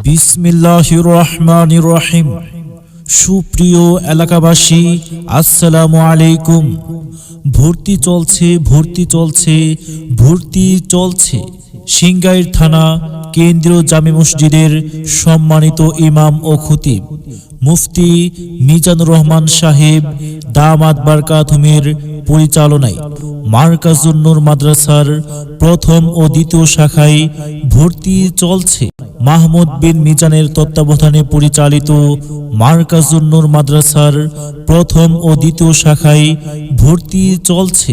বিসমিল্লাহির রহমানির রহিম। সুপ্রিয় এলাকাবাসী, আসসালামু আলাইকুম। ভর্তি চলছে সিংগাইর থানা কেন্দ্রীয় জামে মসজিদের সম্মানিত ইমাম ও খতিব মুফতি মিজানুর রহমান সাহেব দামাত বারকাতুহুমের পরিচালনায় মারকাজুন নূর মাদ্রাসার প্রথম ও দ্বিতীয় শাখায় ভর্তি চলছে। মাহমুদ বিন মিজানের তত্ত্বাবধানে পরিচালিত মারকাজুন নূর মাদ্রাসার প্রথম ও দ্বিতীয় শাখায় ভর্তি চলছে।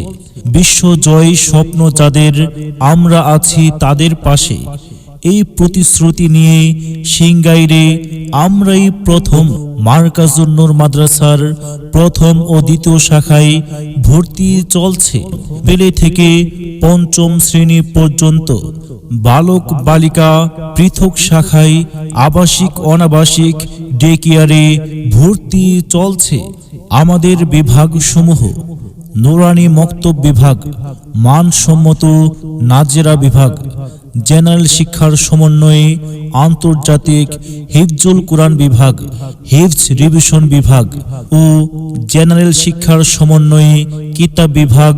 বিশ্বজয় স্বপ্ন যাদের, আমরা আছি তাদের পাশে, এই প্রতিশ্রুতি নিয়ে সিংগাইরে আমরাই প্রথম মারকাজুন নূর মাদ্রাসার প্রথম ও দ্বিতীয় শাখায় ভর্তি চলছে। পেলে থেকে পঞ্চম শ্রেণী পর্যন্ত বালক বালিকা পৃথক শাখায় আবাসিক অনাবাসিক ডে কেয়ারে ভর্তি চলছে। আমাদের বিভাগসমূহ: নুরানি মক্তব বিভাগ, মানসম্মত নাজেরা বিভাগ, জেনারেল শিক্ষার সমন্বয়ে আন্তর্জাতিক হিফজুল কুরআন বিভাগ, হিফজ রিভিশন বিভাগ ও জেনারেল শিক্ষার সমন্বয়ে কিতাব বিভাগ,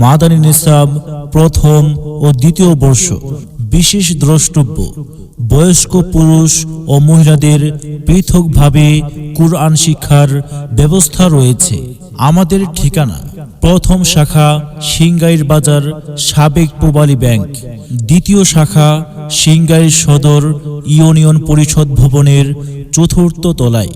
মাদানী নিসাব প্রথম ও দ্বিতীয় বর্ষ। বিশেষ দ্রষ্টব্য: বয়স্ক পুরুষ ও মহিলাদের পৃথকভাবে কুরআন শিক্ষার ব্যবস্থা রয়েছে। আমাদের ঠিকানা: প্রথম শাখা সিংগাইর বাজার সাবেক পূবালী ব্যাংক, দ্বিতীয় শাখা সিংগাইর সদর ইউনিয়ন পরিষদ ভবনের চতুর্থ তলায়।